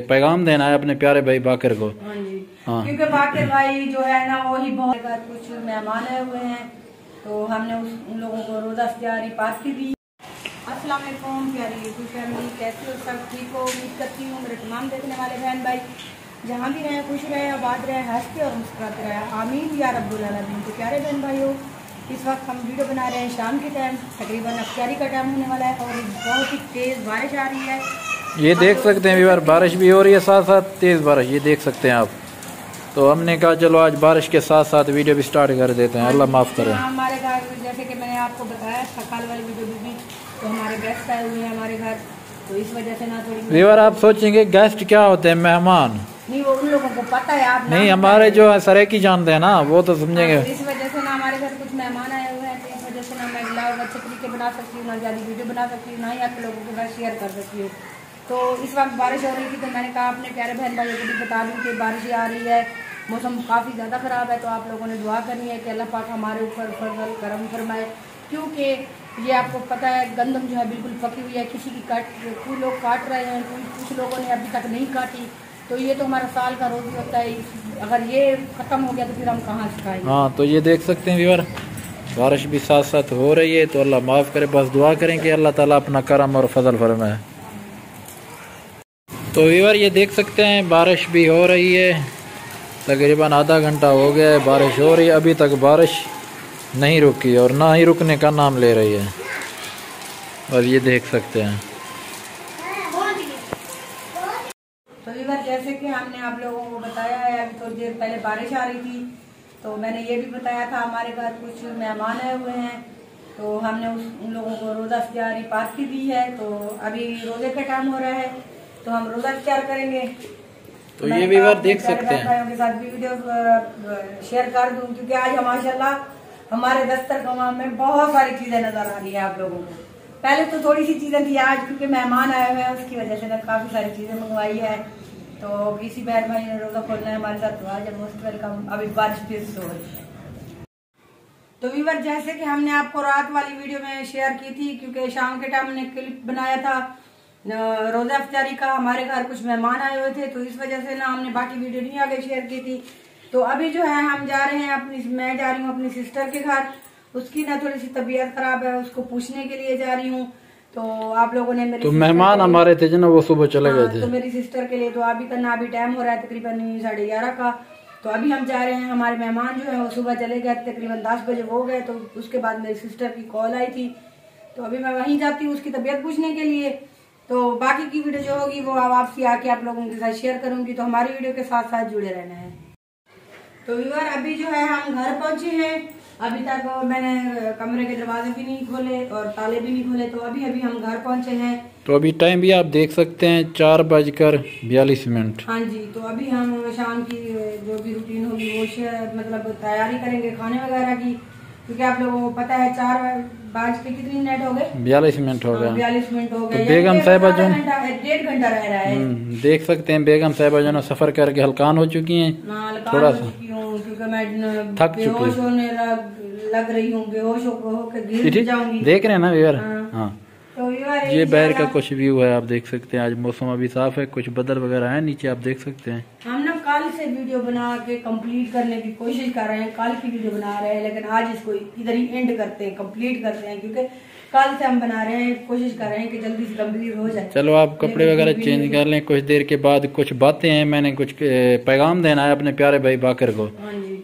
पैगाम देना है अपने प्यारे भाई बाकर को। हाँ जी। हाँ। क्योंकि बाकर भाई जो है ना वो ही बहुत कुछ मेहमान आए हुए हैं, तो हमने उन लोगों को रोजा इफ्तारी पार्टी दी। अस्सलाम वालेकुम प्यारी यूट्यूब फैमिली, कैसे हो सब? ठीक हो? उम्मीद करती हूँ मेरे तमाम देखने वाले बहन भाई जहाँ भी रहे खुश रहे, आबाद रहे, हंसते और मुस्कुराते रहे, आमीन या रब्बुल आलमीन। तो प्यारे बहन भाइयों, इस वक्त हम वीडियो बना रहे हैं शाम के टाइम, तकरीबन इफ्तारी का टाइम होने वाला है और बहुत ही तेज़ बारिश आ रही है। ये देख सकते हैं व्यूअर, बारिश भी हो रही है, साथ साथ तेज़ बारिश, ये देख सकते हैं आप। तो हमने कहा चलो आज बारिश के साथ साथ वीडियो भी स्टार्ट कर देते हैं। अल्लाह माफ़ करे। हमारे घर जैसे कि मैंने आपको बताया था कल वाली वीडियो भी, तो हमारे गेस्ट आए हुए हैं हमारे घर, तो इस वजह से ना थोड़ी व्यूअर आप सोचेंगे गेस्ट क्या होते हैं, मेहमान नहीं, वो उन लोगों को पता है, आप नहीं, हमारे जो है सरेकी जानते हैं ना, वो तो समझेंगे। इस वजह से ना हमारे घर कुछ मेहमान आए हुए हैं, तो इस वजह से ना मैं लाइव अच्छे तरीके बना सकती हूँ, ना ज़्यादा वीडियो बना सकती हूँ, ना ही आप लोगों के साथ शेयर कर सकती हूँ। तो इस वक्त बारिश हो रही थी, तो मैंने कहा अपने प्यारे बहन भाइयों को भी बता दूँ कि बारिश आ रही है, मौसम काफ़ी ज़्यादा ख़राब है, तो आप लोगों ने दुआ करनी है कि अल्लाह पाक हमारे ऊपर फजल करम फरमाए। क्योंकि ये आपको पता है गंदम जो है बिल्कुल पकी हुई है, किसी की कोई लोग काट रहे हैं, कुछ लोगों ने अभी तक नहीं काटी, तो ये तो हमारा साल का रोज़ी होता है, अगर ये ख़त्म हो गया तो फिर हम कहाँ से खाएंगे। हाँ, तो ये देख सकते हैं व्यूअर, बारिश भी साथ साथ हो रही है, तो अल्लाह माफ़ करे, बस दुआ करें कि अल्लाह ताला अपना करम और फजल फरमाए। तो व्यूअर ये देख सकते हैं बारिश भी हो रही है, तकरीबन आधा घंटा हो गया है बारिश हो रही है, अभी तक बारिश नहीं रुकी और ना ही रुकने का नाम ले रही है। और ये देख सकते हैं। तो व्यूअर जैसे कि हमने आप लोगों को बताया है, अभी थोड़ी देर पहले बारिश आ रही थी, तो मैंने ये भी बताया था हमारे घर कुछ मेहमान आए हुए हैं, तो हमने उन लोगों को रोज़ा इफ्तारी पार्टी दी है। तो अभी रोज़े का टाइम हो रहा है, तो हम रोज़ा इफ्तार करेंगे। तो ये भी बार देख सकते हैं, भाइयों के साथ भी वीडियो शेयर कर दूं, क्योंकि आज माशाल्लाह हमारे दस्तरखान में बहुत सारी चीजें नजर आ रही है आप लोगों को। पहले तो थोड़ी सी चीजें थी, आज क्योंकि मेहमान आए हुए हैं उसकी वजह से ना काफी सारी चीजें मंगवाई है। तो किसी बहन भाई ने रोजा खोलना है हमारे साथ, तो आज मोस्ट वेलकम। अभी बारिश फिर से हो रही है। तो व्यूअर जैसे कि हमने आपको रात वाली वीडियो में शेयर की थी, क्योंकि शाम के टाइम हमने क्लिप बनाया था रोजा इफ्तारी का, हमारे घर कुछ मेहमान आए हुए थे, तो इस वजह से ना हमने बाकी वीडियो नहीं आगे शेयर की थी। तो अभी जो है हम जा रहे हैं मैं जा रही हूँ अपनी सिस्टर के घर, उसकी ना थोड़ी सी तबीयत खराब है, उसको पूछने के लिए जा रही हूँ। तो आप लोगों ने मेरे मेहमान हमारे थे ना, वो सुबह चले गए थे, तो मेरी सिस्टर के लिए तो अभी करना, अभी टाइम हो रहा है तकरीबन 11:30 का, तो अभी हम जा रहे हैं। हमारे मेहमान जो है वो सुबह चले गए, तकरीबन 10 बजे हो गए, तो उसके बाद मेरी सिस्टर की कॉल आई थी, तो अभी मैं वहीं जाती हूँ उसकी तबीयत पूछने के लिए। तो बाकी की वीडियो जो होगी वो वापसी आके आप लोगों के साथ शेयर करूंगी, तो हमारी वीडियो के साथ साथ जुड़े रहना है। तो व्यूअर अभी जो है हम घर पहुंचे हैं, अभी तक मैंने कमरे के दरवाजे भी नहीं खोले और ताले भी नहीं खोले, तो अभी हम घर पहुंचे हैं। तो अभी टाइम भी आप देख सकते हैं 4:42। हाँ जी, तो अभी हम शाम की जो भी रूटीन होगी वो मतलब तैयारी करेंगे खाने वगैरह की, क्योंकि आप लोगों को पता है 4 बज के कितनी मिनट हो गए, 42 मिनट हो गए। 42 मिनट हो गए। तो बेगम साहिबा जो 1.5 घंटा रह रहा है, देख सकते हैं बेगम साहिबा जो सफर करके हल्कान हो चुकी हैं, थोड़ा सा क्योंकि मैं थक चुकी बेहोश होने लग रही हूँ, बेहोश होकर गिर जाऊंगी। देख रहे हैं ना व्यूअर। हाँ, तो ये बाहर का कुछ व्यू है, आप देख सकते हैं। आज मौसम अभी साफ है, कुछ बदल वगैरह है नीचे, आप देख सकते हैं। हम ना कल से वीडियो बना के कंप्लीट करने की कोशिश कर रहे हैं, कल की वीडियो बना रहे हैं, लेकिन आज इसको इधर ही एंड करते हैं, कंप्लीट करते हैं, क्योंकि कल से हम बना रहे हैं, कोशिश कर रहे हैं कि जल्दी से कंप्लीट हो जाए। चलो आप कपड़े वगैरह चेंज कर लें, कुछ देर के बाद कुछ बातें हैं, मैंने कुछ पैगाम देना है अपने प्यारे भाई बाकर को। हाँ जी।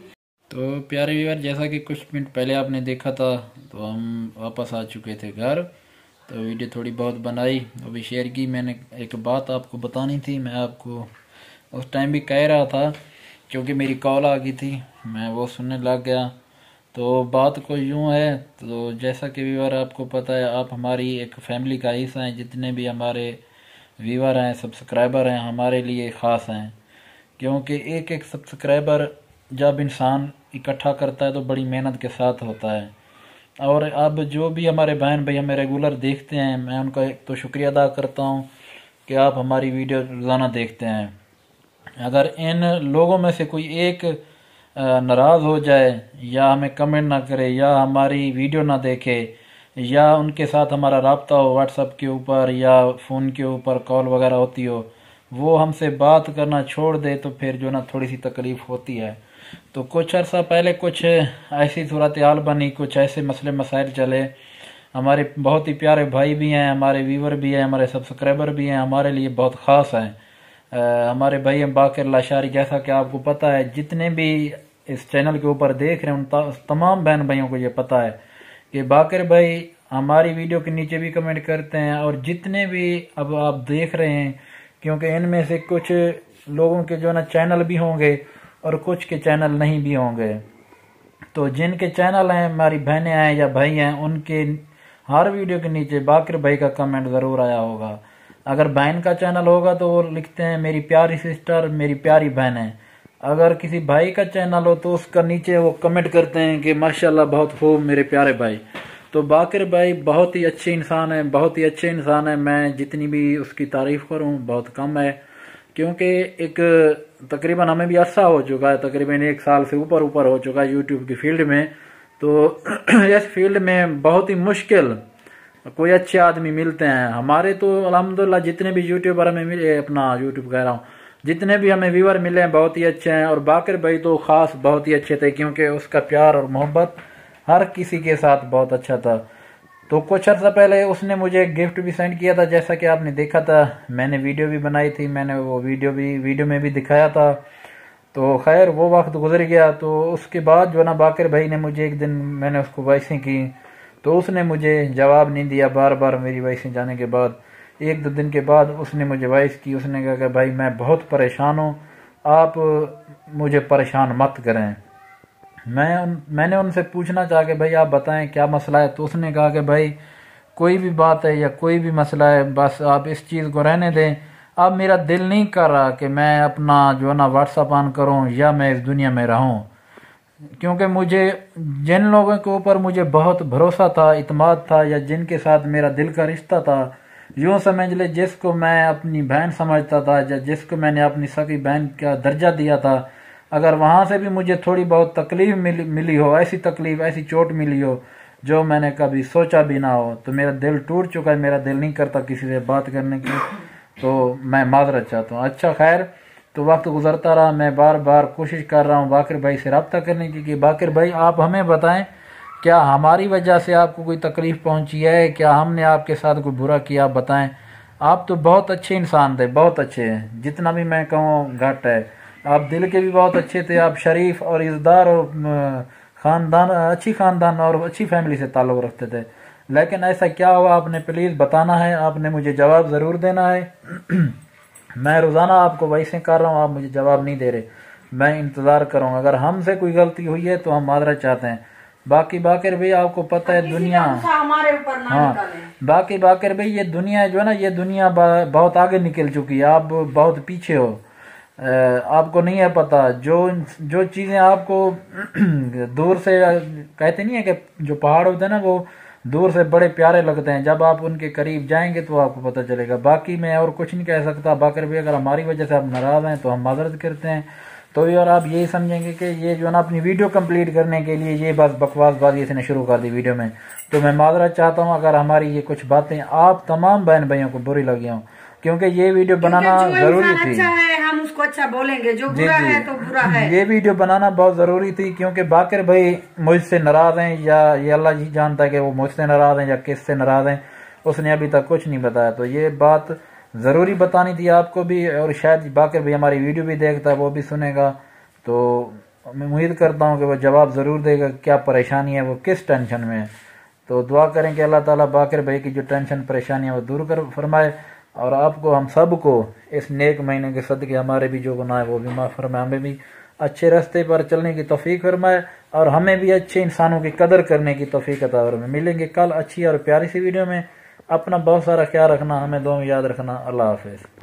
तो प्यारे व्यूअर, जैसा कि कुछ मिनट पहले आपने देखा था, तो हम वापस आ चुके थे घर, तो वीडियो थोड़ी बहुत बनाई, अभी शेयर की। मैंने एक बात आपको बतानी थी, मैं आपको उस टाइम भी कह रहा था, क्योंकि मेरी कॉल आ गई थी, मैं वो सुनने लग गया। तो बात को यूँ है, तो जैसा कि व्यूअर आपको पता है, आप हमारी एक फैमिली का हिस्सा हैं, जितने भी हमारे व्यूअर हैं, सब्सक्राइबर हैं, हमारे लिए ख़ास हैं, क्योंकि एक एक सब्सक्राइबर जब इंसान इकट्ठा करता है तो बड़ी मेहनत के साथ होता है। और अब जो भी हमारे बहन भाई हमें रेगुलर देखते हैं, मैं उनका एक तो शुक्रिया अदा करता हूं कि आप हमारी वीडियो रोज़ाना देखते हैं। अगर इन लोगों में से कोई एक नाराज़ हो जाए, या हमें कमेंट ना करे, या हमारी वीडियो ना देखे, या उनके साथ हमारा रब्ता हो व्हाट्सएप के ऊपर या फ़ोन के ऊपर कॉल वगैरह होती हो, वो हमसे बात करना छोड़ दे तो फिर जो ना थोड़ी सी तकलीफ होती है। तो कुछ अर्सा पहले कुछ ऐसी सूरत हाल बनी, कुछ ऐसे मसले मसाइल चले। हमारे बहुत ही प्यारे भाई भी हैं, हमारे व्यूवर भी हैं, हमारे सब्सक्राइबर भी हैं, हमारे लिए बहुत ख़ास हैं। हमारे भाई हैं बाकिर लाशारी, जैसा कि आपको पता है, जितने भी इस चैनल के ऊपर देख रहे हैं उन तमाम बहन भाइयों को ये पता है कि बाकिर भाई हमारी वीडियो के नीचे भी कमेंट करते हैं, और जितने भी अब आप देख रहे हैं, क्योंकि इनमें से कुछ लोगों के जो ना चैनल भी होंगे और कुछ के चैनल नहीं भी होंगे। तो जिनके चैनल हैं, हमारी बहनें हैं या भाई हैं, उनके हर वीडियो के नीचे बाकिर भाई का कमेंट ज़रूर आया होगा। अगर बहन का चैनल होगा तो वो लिखते हैं मेरी प्यारी सिस्टर, मेरी प्यारी बहन है। अगर किसी भाई का चैनल हो तो उसका नीचे वो कमेंट करते हैं कि माशाल्लाह बहुत खूब मेरे प्यारे भाई। तो बाकिर भाई बहुत ही अच्छे इंसान है, बहुत ही अच्छे इंसान है। मैं जितनी भी उसकी तारीफ़ करूं बहुत कम है, क्योंकि एक तकरीबन हमें भी अरसा हो चुका है, तकरीबन 1 साल से ऊपर हो चुका है यूट्यूब की फील्ड में। तो इस फील्ड में बहुत ही मुश्किल कोई अच्छे आदमी मिलते हैं। हमारे तो अल्हम्दुलिल्लाह जितने भी यूट्यूबर हमें मिले, अपना यूट्यूब कह रहा हूँ, जितने भी हमें व्यूअर मिले हैं बहुत ही अच्छे हैं। और बाकिर भाई तो ख़ास बहुत ही अच्छे थे, क्योंकि उसका प्यार और मोहब्बत हर किसी के साथ बहुत अच्छा था। तो कुछ अर्सा पहले उसने मुझे गिफ्ट भी सेंड किया था, जैसा कि आपने देखा था, मैंने वीडियो भी बनाई थी, मैंने वो वीडियो में भी दिखाया था। तो खैर वो वक्त गुजर गया। तो उसके बाद जो ना बाकिर भाई ने मुझे एक दिन, मैंने उसको वॉइसें की तो उसने मुझे जवाब नहीं दिया। बार बार मेरी वॉइसें जाने के बाद 1-2 दिन के बाद उसने मुझे वॉइस की। उसने कहा कि भाई मैं बहुत परेशान हूँ, आप मुझे परेशान मत करें। मैंने उनसे पूछना चाहा कि भाई आप बताएं क्या मसला है। तो उसने कहा कि भाई कोई भी बात है या कोई भी मसला है, बस आप इस चीज़ को रहने दें। अब मेरा दिल नहीं कर रहा कि मैं अपना जो ना व्हाट्सअप ऑन करूं या मैं इस दुनिया में रहूं, क्योंकि मुझे जिन लोगों के ऊपर मुझे बहुत भरोसा था, इत्मीनान था, या जिनके साथ मेरा दिल का रिश्ता था, यूँ समझ ले जिसको मैं अपनी बहन समझता था या जिसको मैंने अपनी सगी बहन का दर्जा दिया था, अगर वहाँ से भी मुझे थोड़ी बहुत तकलीफ मिली हो, ऐसी तकलीफ, ऐसी चोट मिली हो जो मैंने कभी सोचा भी ना हो, तो मेरा दिल टूट चुका है। मेरा दिल नहीं करता किसी से बात करने की, तो मैं माजरत चाहता हूँ। अच्छा खैर, तो वक्त गुजरता रहा, मैं बार बार कोशिश कर रहा हूँ बाकिर भाई से रब्ता करने की कि बाकिर भाई आप हमें बताएं, क्या हमारी वजह से आपको कोई तकलीफ पहुँची है, क्या हमने आपके साथ कोई बुरा किया, आप बताएं। आप तो बहुत अच्छे इंसान थे, बहुत अच्छे हैं, जितना भी मैं कहूँ घट है। आप दिल के भी बहुत अच्छे थे, आप शरीफ और इज़्ज़तदार और अच्छी ख़ानदान और अच्छी फैमिली से ताल्लुक़ रखते थे। लेकिन ऐसा क्या हुआ, आपने प्लीज़ बताना है, आपने मुझे जवाब ज़रूर देना है। मैं रोज़ाना आपको वैसे कर रहा हूँ, आप मुझे जवाब नहीं दे रहे, मैं इंतज़ार करूँगा। अगर हमसे कोई गलती हुई है तो हम माजरत चाहते हैं। बाकी बाकिर भाई आपको पता है दुनिया, हमारे ऊपर ना हाँ, बाकी बाकिर भाई ये दुनिया जो है ना, ये दुनिया बहुत आगे निकल चुकी है, आप बहुत पीछे हो। आपको नहीं है पता, जो चीज़ें आपको दूर से कहते नहीं है कि जो पहाड़ होते हैं ना वो दूर से बड़े प्यारे लगते हैं, जब आप उनके करीब जाएंगे तो आपको पता चलेगा। बाकी मैं और कुछ नहीं कह सकता। बाकिर भाई अगर हमारी वजह से आप नाराज़ हैं तो हम माजरत करते हैं। तो और आप यही समझेंगे कि ये जो ना अपनी वीडियो कंप्लीट करने के लिए ये बस बकवासबाजी इसने शुरू कर दी वीडियो में। तो मैं माजरत चाहता हूँ अगर हमारी ये कुछ बातें आप तमाम बहन भाइयों को बुरी लगी हों, क्योंकि ये वीडियो बनाना जरूरी थी। अच्छा है, हम उसको अच्छा बोलेंगे, जो बुरा है तो बुरा है। ये वीडियो बनाना बहुत जरूरी थी, क्योंकि बाकिर भाई मुझसे नाराज हैं, या ये अल्लाह जी जानता है कि वो मुझसे नाराज हैं या किससे नाराज हैं, उसने अभी तक कुछ नहीं बताया। तो ये बात जरूरी बतानी थी आपको भी, और शायद बाकिर भाई हमारी वीडियो भी देखता है, वो भी सुनेगा। तो मैं उम्मीद करता हूँ कि वो जवाब जरूर देगा, क्या परेशानी है, वो किस टेंशन में है। तो दुआ करें कि अल्लाह ताला बाकिर भाई की जो टेंशन परेशानी है वो दूर कर फरमाए, और आपको, हम सब को इस नेक महीने के सदके हमारे भी जो गुनाह है वो भी माफ़ फरमाए, हमें भी अच्छे रास्ते पर चलने की तौफीक फरमाए, और हमें भी अच्छे इंसानों की कदर करने की तौफीक अता फरमाए। मिलेंगे कल अच्छी और प्यारी सी वीडियो में। अपना बहुत सारा ख्याल रखना, हमें दुआ में याद रखना। अल्लाह हाफिज़।